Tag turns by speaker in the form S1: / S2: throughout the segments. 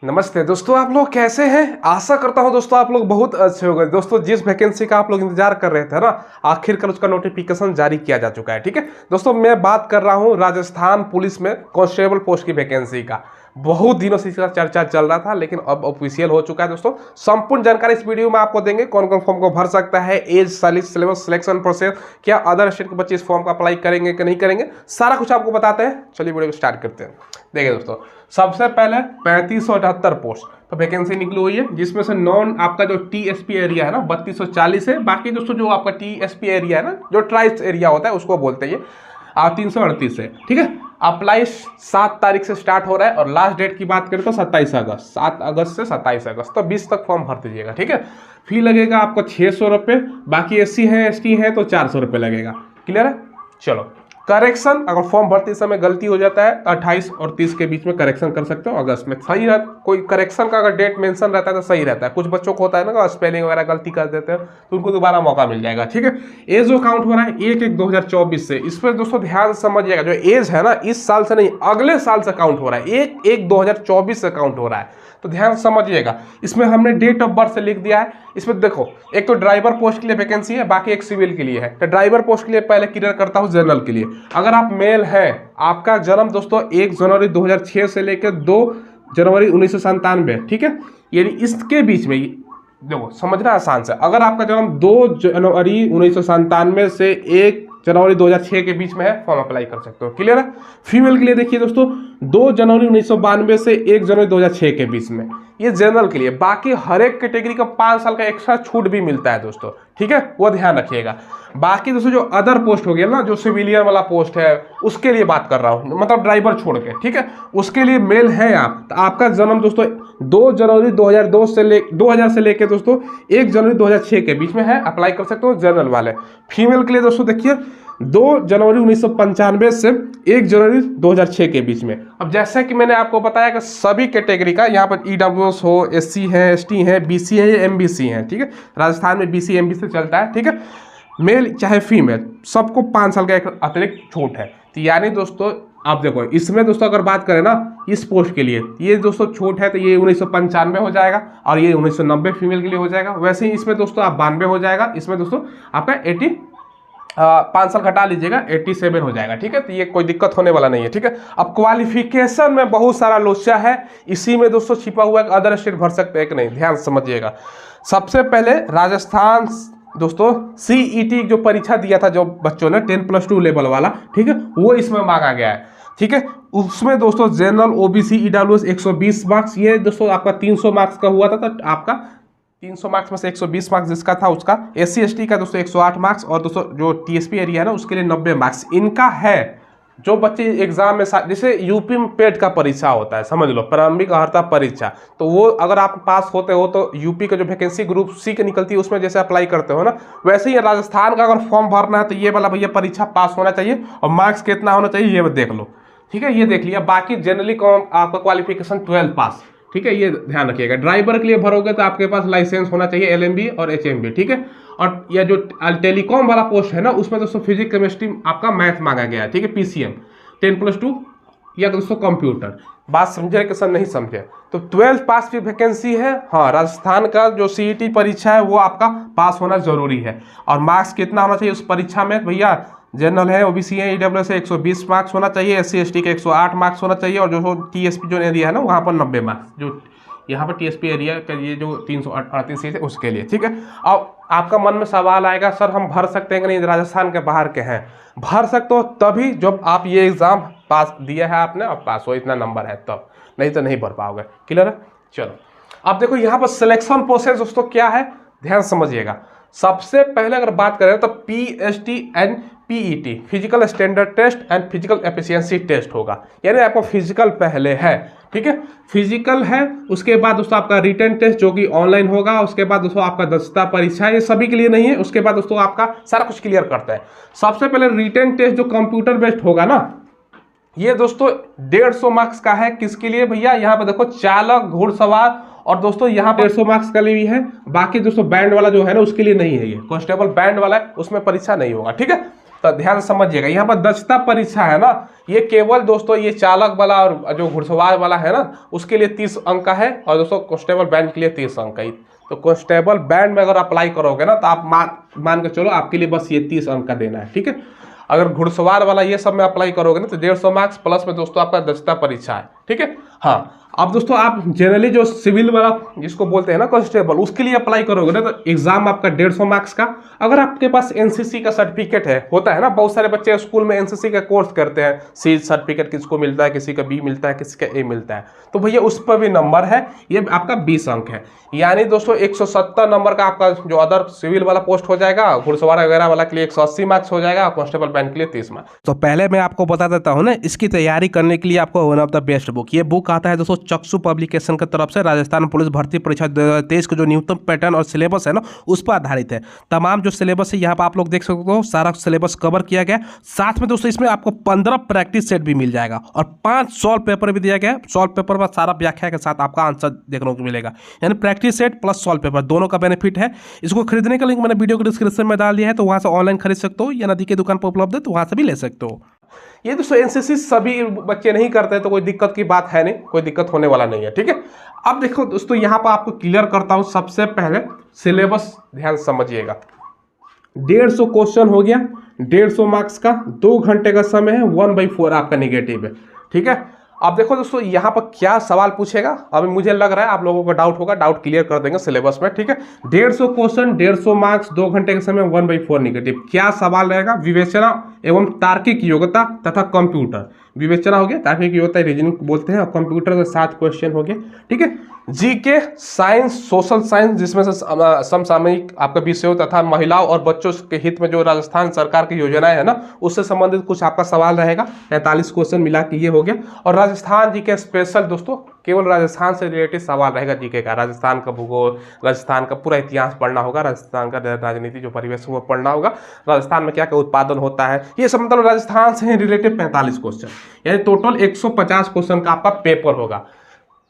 S1: नमस्ते दोस्तों, आप लोग कैसे हैं। आशा करता हूं दोस्तों आप लोग बहुत अच्छे हो गए। दोस्तों जिस वैकेंसी का आप लोग इंतजार कर रहे थे ना, आखिरकार उसका नोटिफिकेशन जारी किया जा चुका है। ठीक है दोस्तों, मैं बात कर रहा हूं राजस्थान पुलिस में कांस्टेबल पोस्ट की वैकेंसी का। बहुत दिनों से इसका चर्चा चल रहा था, लेकिन अब ऑफिशियल हो चुका है। दोस्तों संपूर्ण जानकारी इस वीडियो में आपको देंगे। कौन कौन फॉर्म को भर सकता है, एज, सिलेबस, सिलेक्शन प्रोसेस, क्या अदर स्टेट के बच्चे इस फॉर्म का अप्लाई करेंगे कि नहीं करेंगे, सारा कुछ आपको बताते हैं। चलिए वीडियो को स्टार्ट करते हैं। देखिए दोस्तों, सबसे पहले 3578 पोस्ट तो वैकेंसी निकली हुई है, जिसमें से नॉन आपका जो टीएसपी एरिया है ना 3240 है। बाकी दोस्तों जो आपका टीएसपी एरिया है ना, जो ट्राइब्स एरिया होता है उसको बोलते हैं, 338 है। ठीक है, अप्लाई 7 तारीख से स्टार्ट हो रहा है और लास्ट डेट की बात करें तो 27 अगस्त, 7 अगस्त से 27 अगस्त, तो 20 तक फॉर्म भर दीजिएगा। ठीक है, फी लगेगा आपको 600 रुपये। बाकी एससी है, एसटी है तो 400 रुपये लगेगा। क्लियर है। चलो, करेक्शन, अगर फॉर्म भरते समय गलती हो जाता है 28 और 30 के बीच में करेक्शन कर सकते हो अगस्त में। सही रहता, कोई करेक्शन का अगर डेट मेंशन रहता है तो सही रहता है। कुछ बच्चों को होता है ना, स्पेलिंग वगैरह गलती कर देते हैं तो उनको दोबारा मौका मिल जाएगा। ठीक है, एज जो काउंट हो रहा है 1/1/2024 से। इस पर दोस्तों ध्यान समझिएगा, जो एज है ना इस साल से नहीं अगले साल से काउंट हो रहा है, 1/1/2024 से काउंट हो रहा है, तो ध्यान समझिएगा। इसमें हमने डेट ऑफ बर्थ से लिख दिया है। इसमें देखो, एक तो ड्राइवर पोस्ट के लिए वैकेंसी है, बाकी एक सिविल के लिए है। तो ड्राइवर पोस्ट के लिए पहले क्लियर करता हूं जनरल के लिए। अगर आप मेल हैं, आपका जन्म दोस्तों 1 जनवरी 2006 से लेकर 2 जनवरी 1997, ठीक है, यानी इसके बीच में देखो समझना आसान से, अगर आपका जन्म 2 जनवरी 1997 से 1 जनवरी 2006 के बीच में है, फॉर्म अप्लाई कर सकते हो। क्लियर है। फीमेल के लिए देखिए दोस्तों, 2 जनवरी 1992 से 1 जनवरी 2006 के बीच में, ये जनरल के लिए। बाकी हर एक कैटेगरी का 5 साल का एक्स्ट्रा छूट भी मिलता है दोस्तों। ठीक है, वो ध्यान रखिएगा। बाकी दोस्तों जो अदर पोस्ट हो गया ना, जो सिविलियन वाला पोस्ट है उसके लिए बात कर रहा हूँ, मतलब ड्राइवर छोड़ के। ठीक है, उसके लिए मेल है आप, तो आपका जन्म दोस्तों 2 जनवरी 2000 से लेकर दोस्तों 1 जनवरी 2006 के बीच में है, अप्लाई कर सकते हो जनरल वाले। फीमेल के लिए दोस्तों देखिए 2 जनवरी 1995 से 1 जनवरी 2006 के बीच में। अब जैसा कि मैंने आपको बताया कि सभी कैटेगरी का यहाँ पर ईडब्ल्यूएस हो, एससी है, एसटी है, बीसी है, एमबीसी है। ठीक है, राजस्थान में बीसी एमबीसी चलता है। ठीक है, मेल चाहे फीमेल सबको 5 साल का एक अतिरिक्त छूट है। तो यानी दोस्तों आप देखो, इसमें दोस्तों अगर बात करें ना इस पोस्ट के लिए, ये दोस्तों छूट है तो ये 1995 हो जाएगा और ये 1990 फीमेल के लिए हो जाएगा। वैसे ही इसमें दोस्तों आप 92 हो जाएगा। इसमें दोस्तों आपका 5 साल घटा लीजिएगा, 87 हो जाएगा। ठीक है, तो ये कोई दिक्कत होने वाला नहीं है। ठीक है, अब क्वालिफिकेशन में बहुत सारा लोचा है, इसी में दोस्तों छिपा हुआ है अदर स्टेट भर सकते हैं कि नहीं, ध्यान समझिएगा। सबसे पहले राजस्थान दोस्तों सीईटी जो परीक्षा दिया था जो बच्चों ने 10+2 लेवल वाला, ठीक है, वो इसमें मांगा गया है। ठीक है, उसमें दोस्तों जनरल, ओबीसी, ईडब्ल्यूएस 120 मार्क्स, ये दोस्तों आपका 300 मार्क्स का हुआ था, तो आपका 300 मार्क्स में से 120 मार्क्स जिसका था उसका, एससी एसटी का दोस्तों 108 मार्क्स और दोस्तों जो टीएसपी एरिया है ना उसके लिए 90 मार्क्स इनका है। जो बच्चे एग्जाम में जैसे यूपी में पेट का परीक्षा होता है, समझ लो प्रारंभिक अर्हता परीक्षा, तो वो अगर आप पास होते हो तो यूपी का जो वैकेंसी ग्रुप सी की निकलती है उसमें जैसे अप्लाई करते हो ना, वैसे ही राजस्थान का अगर फॉर्म भरना है तो ये वाला भैया परीक्षा पास होना चाहिए और मार्क्स कितना होना चाहिए ये देख लो। ठीक है, ये देख लिया। बाकी जनरली आपका क्वालिफिकेशन 12 पास। ठीक है, ये ध्यान रखिएगा। ड्राइवर के लिए भरोगे तो आपके पास लाइसेंस होना चाहिए, एलएमबी और एचएमबी। ठीक है, और यह जो टेलीकॉम वाला पोस्ट है ना उसमें दोस्तों फिजिक्स केमिस्ट्री आपका मैथ मांगा गया है। ठीक है, पीसीएम 10+2 या दोस्तों कंप्यूटर। बात समझे कि सर नहीं समझे, तो 12 पास की वैकेंसी है। हाँ, राजस्थान का जो सीईटी परीक्षा है वो आपका पास होना जरूरी है। और मार्क्स कितना होना चाहिए उस परीक्षा में भैया, जनरल है, ओबीसी है, ईडब्ल्यूएस है 120 मार्क्स होना चाहिए, एससी एसटी का 108 मार्क्स होना चाहिए और जो टीएसपी जो एरिया है ना वहाँ पर 90 मार्क्स, जो यहाँ पर टीएसपी एरिया का ये जो 338 सीट है उसके लिए। ठीक है, अब आपका मन में सवाल आएगा सर हम भर सकते हैं कि नहीं, राजस्थान के बाहर के हैं। भर सकते हो तभी जब आप ये एग्जाम पास दिया है आपने और पास हो इतना नंबर है तब, नहीं तो नहीं भर पाओगे। क्लियर है। चलो अब देखो यहाँ पर सिलेक्शन प्रोसेस दोस्तों क्या है, ध्यान समझिएगा। सबसे पहले अगर बात करें तो PST and PET, physical standard test and physical efficiency test होगा, यानी आपको फिजिकल पहले है। ठीक है, फिजिकल है, उसके बाद दोस्तों आपका रिटन टेस्ट जो कि ऑनलाइन होगा, उसके बाद दोस्तों आपका दक्षता परीक्षा, ये सभी के लिए नहीं है। उसके बाद दोस्तों आपका सारा कुछ क्लियर करता है। सबसे पहले रिटन टेस्ट जो कंप्यूटर बेस्ड होगा ना, ये दोस्तों 150 मार्क्स का है। किसके लिए भैया, यहाँ पे देखो चालक, घुड़सवार, और दोस्तों यहाँ पर 150 मार्क्स का लिए भी है। बाकी दोस्तों बैंड वाला जो है ना उसके लिए नहीं है, ये कांस्टेबल बैंड वाला है, उसमें परीक्षा नहीं होगा। ठीक है, तो ध्यान से समझिएगा, यहाँ पर दक्षता परीक्षा है ना, ये केवल दोस्तों ये चालक वाला और जो घुड़सवार वाला है ना उसके लिए 30 अंक का है, और दोस्तों कांस्टेबल बैंड के लिए 30 अंक का। तो कांस्टेबल बैंड में अगर अप्लाई करोगे ना तो आप मान के चलो आपके लिए बस ये 30 अंक का देना है, ठीक है। अगर घुड़सवार वाला ये सब में अप्लाई करोगे ना तो 150 मार्क्स प्लस में दोस्तों आपका दक्षता परीक्षा है, ठीक है। हाँ, अब दोस्तों आप जनरली जो सिविल वाला जिसको बोलते हैं ना कांस्टेबल, उसके लिए अप्लाई करोगे ना तो एग्जाम आपका 150 मार्क्स का। अगर आपके पास एनसीसी का सर्टिफिकेट है, होता है ना बहुत सारे बच्चे स्कूल में एनसीसी का कोर्स करते हैं, सी सर्टिफिकेट किसको मिलता है, किसी का बी मिलता है, किसी का ए मिलता है, तो भैया उस पर भी नंबर है, ये आपका 20 अंक है। यानी दोस्तों 170 नंबर का आपका जो अदर सिविल वाला पोस्ट हो जाएगा, घुड़सवार वगैरह वाला के लिए 180 मार्क्स हो जाएगा, कांस्टेबल बैंड के लिए 30 मार्क्स। तो पहले मैं आपको बता देता हूँ ना, इसकी तैयारी करने के लिए आपको one of the best book, ये बुक आता है दोस्तों चक्षु पब्लिकेशन की तरफ से, राजस्थान पुलिस भर्ती परीक्षा 2023 का जो न्यूनतम पैटर्न और सिलेबस है ना उस पर आधारित है। तमाम जो सिलेबस है यहाँ पर आप लोग देख सकते हो, सारा सिलेबस कवर किया गया। साथ में दोस्तों इसमें आपको 15 प्रैक्टिस सेट भी मिल जाएगा और 5 सॉल्व पेपर भी दिया गया है। सॉल्व पेपर में सारा व्याख्या के साथ आपका आंसर देखने को मिलेगा, यानी practice set plus solve paper दोनों का बेनिफिट है। इसको खरीदने का लिंक मैंने वीडियो के डिस्क्रिप्शन में डाल दिया है, तो वहां से ऑनलाइन खरीद सकते हो या नदी की दुकान पर उपलब्ध है तो वहां से भी ले सकते हो। ये दोस्तों एनसीसी सभी बच्चे नहीं करते तो कोई दिक्कत की बात है नहीं, कोई दिक्कत होने वाला नहीं है, ठीक है। अब देखो दोस्तों यहाँ पर आपको क्लियर करता हूँ, सबसे पहले सिलेबस ध्यान समझिएगा। 150 क्वेश्चन हो गया, 150 मार्क्स का, 2 घंटे का समय है, 1/4 आपका निगेटिव है, ठीक है। अब देखो दोस्तों यहाँ पर क्या सवाल पूछेगा, अभी मुझे लग रहा है आप लोगों को डाउट होगा, डाउट क्लियर कर देंगे सिलेबस में, ठीक है। 150 क्वेश्चन, 150 मार्क्स, 2 घंटे के समय, 1/4 निगेटिव। क्या सवाल रहेगा? विवेचना एवं तार्किक योग्यता तथा कंप्यूटर। विवेचना हो गया, तार्किक योग्यता रीजनिंग बोलते हैं, और कंप्यूटर से 7 क्वेश्चन हो गए, ठीक है। जीके, साइंस, सोशल साइंस जिसमें से समसामयिक आपका विषयों तथा महिलाओं और बच्चों के हित में जो राजस्थान सरकार की योजनाएं है ना उससे संबंधित कुछ आपका सवाल रहेगा। 45 क्वेश्चन मिला के ये हो गया। और राजस्थान जीके स्पेशल दोस्तों, केवल राजस्थान से रिलेटेड सवाल रहेगा जीके का। राजस्थान का भूगोल, राजस्थान का पूरा इतिहास पढ़ना होगा, राजस्थान का राजनीति जो परिवेश है वो पढ़ना होगा, राजस्थान में क्या क्या उत्पादन होता है, ये सब मतलब राजस्थान से रिलेटेड 45 क्वेश्चन, यानी टोटल 150 क्वेश्चन का आपका पेपर होगा।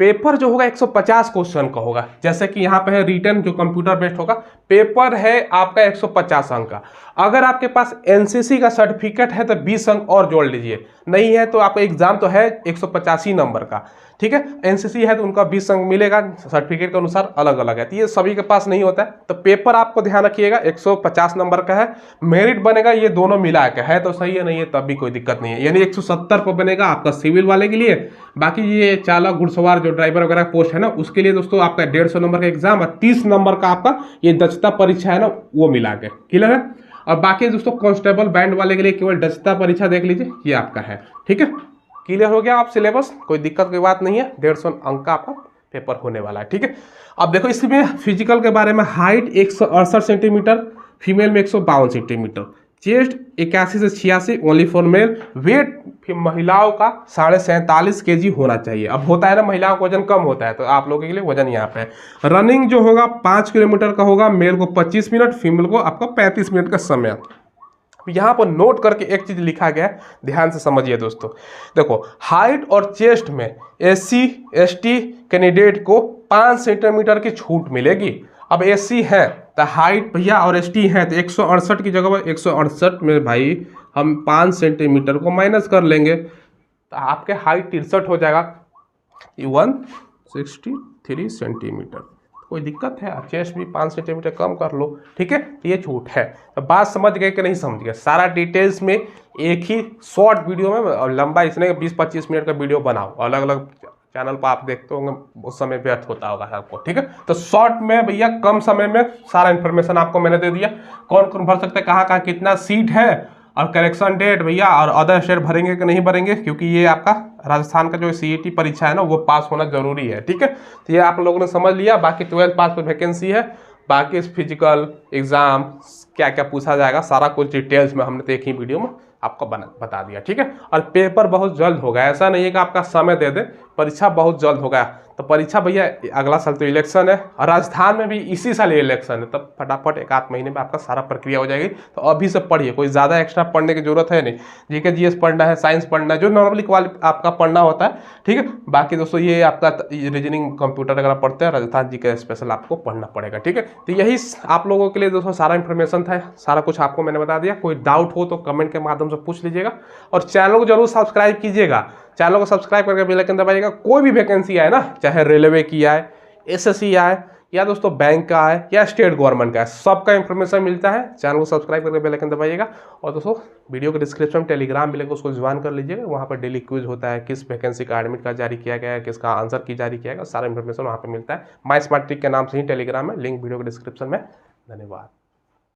S1: पेपर जो होगा 150 क्वेश्चन का होगा, जैसे कि यहाँ पे है रिटर्न जो कंप्यूटर बेस्ड होगा, पेपर है आपका 150 अंक का। अगर आपके पास एनसीसी का सर्टिफिकेट है तो 20 अंक और जोड़ लीजिए, नहीं है तो आपका एग्जाम तो है 185 नंबर का, ठीक है। एनसीसी है तो उनका 20 अंक मिलेगा, सर्टिफिकेट के अनुसार अलग अलग है, तो ये सभी के पास नहीं होता है। तो पेपर आपको ध्यान रखिएगा 150 नंबर का है, मेरिट बनेगा ये दोनों मिला के, है तो सही है, नहीं है तब भी कोई दिक्कत नहीं है, यानी 170 पर बनेगा आपका सिविल वाले के लिए। बाकी ये चालक घुड़सवार जो ड्राइवर वगैरह पोस्ट है ना उसके लिए दोस्तों आपका 150 नंबर का एग्जाम और 30 नंबर का आपका ये दक्षता परीक्षा है ना वो मिला के, क्लियर है। और बाकी दोस्तों कांस्टेबल बैंड वाले के लिए केवल दक्षता परीक्षा देख लीजिए, ये आपका है, ठीक है। क्लियर हो गया आप सिलेबस, कोई दिक्कत की बात नहीं है। 150 अंक का आपका पेपर होने वाला है, ठीक है। अब देखो इसमें फिजिकल के बारे में, हाइट 168 सेंटीमीटर, फीमेल में 152 सेंटीमीटर, चेस्ट 81 से 86 ओनली फॉर मेल, वेट महिलाओं का 47.5 kg होना चाहिए। अब होता है ना महिलाओं का वजन कम होता है, तो आप लोगों के लिए वजन यहाँ पे है। रनिंग जो होगा 5 किलोमीटर का होगा, मेल को 25 मिनट, फीमेल को आपका 35 मिनट का समय। यहाँ पर नोट करके एक चीज लिखा गया है, ध्यान से समझिए दोस्तों। देखो हाइट और चेस्ट में SC ST कैंडिडेट को 5 सेंटीमीटर की छूट मिलेगी। अब SC है तो हाइट भैया और ST है तो 168 की जगह पर 168 में भाई हम 5 सेंटीमीटर को माइनस कर लेंगे तो आपके हाइट 63 हो जाएगा, 163 सेंटीमीटर। कोई दिक्कत है? चेस्ट भी 5 सेंटीमीटर कम कर लो, ठीक है। ये छूट है। तो बात समझ गए कि नहीं समझ गए? सारा डिटेल्स में एक ही शॉर्ट वीडियो में, और लंबा इसने 20-25 मिनट का वीडियो बनाओ, अलग अलग चैनल पर आप देखते होंगे, उस समय व्यर्थ होता होगा आपको, ठीक है। तो शॉर्ट में भैया कम समय में सारा इन्फॉर्मेशन आपको मैंने दे दिया। कौन कौन भर सकते हैं, कहाँ कहाँ कितना सीट है, और करेक्शन डेट भैया, और अदर स्टेट भरेंगे कि नहीं भरेंगे, क्योंकि ये आपका राजस्थान का जो CET परीक्षा है ना वो पास होना जरूरी है, ठीक है। तो ये आप लोगों ने समझ लिया। बाकी 12th पास पर वैकेंसी है, बाकी फिजिकल एग्जाम क्या क्या पूछा जाएगा सारा कुछ डिटेल्स में हमने तो एक ही वीडियो में आपको बता दिया, ठीक है। और पेपर बहुत जल्द होगा, ऐसा नहीं है कि आपका समय दे दे, परीक्षा बहुत जल्द होगा। तो परीक्षा भैया अगला साल तो इलेक्शन है और राजस्थान में भी इसी साल इलेक्शन है, तब फटाफट 1 आध महीने में आपका सारा प्रक्रिया हो जाएगी। तो अभी से पढ़िए, कोई ज़्यादा एक्स्ट्रा पढ़ने की जरूरत है नहीं। जीके जीएस पढ़ना है, साइंस पढ़ना है, जो नॉर्मली आपका पढ़ना होता है, ठीक है। बाकी दोस्तों ये आपका रीजनिंग, कंप्यूटर वगैरह पढ़ते हैं, राजस्थान जी के स्पेशल आपको पढ़ना पड़ेगा, ठीक है। तो यही आप लोगों के लिए दोस्तों सारा इन्फॉर्मेशन था, सारा कुछ आपको मैंने बता दिया। कोई डाउट हो तो कमेंट के माध्यम से पूछ लीजिएगा और चैनल को जरूर सब्सक्राइब कीजिएगा। चैनल को सब्सक्राइब करके बेल आइकन दबाइएगा। कोई भी वैकेंसी आए ना, चाहे रेलवे की आए, एसएससी आए, या दोस्तों बैंक का आए या स्टेट गवर्नमेंट का है, सबका इंफॉर्मेशन मिलता है। चैनल को सब्सक्राइब करके बेल आइकन दबाइएगा। और दोस्तों वीडियो के डिस्क्रिप्शन में टेलीग्राम मिलेगा, उसको ज्वाइन कर लीजिएगा। वहाँ पर डेली क्विज होता है, किस वैकेंसी का एडमिट कार्ड जारी किया गया है, किसका आंसर की जारी किया गया, सारा इंफॉर्मेशन वहाँ पर मिलता है। माई स्मार्ट ट्रिक के नाम से ही टेलीग्राम है, लिंक वीडियो के डिस्क्रिप्शन में। धन्यवाद।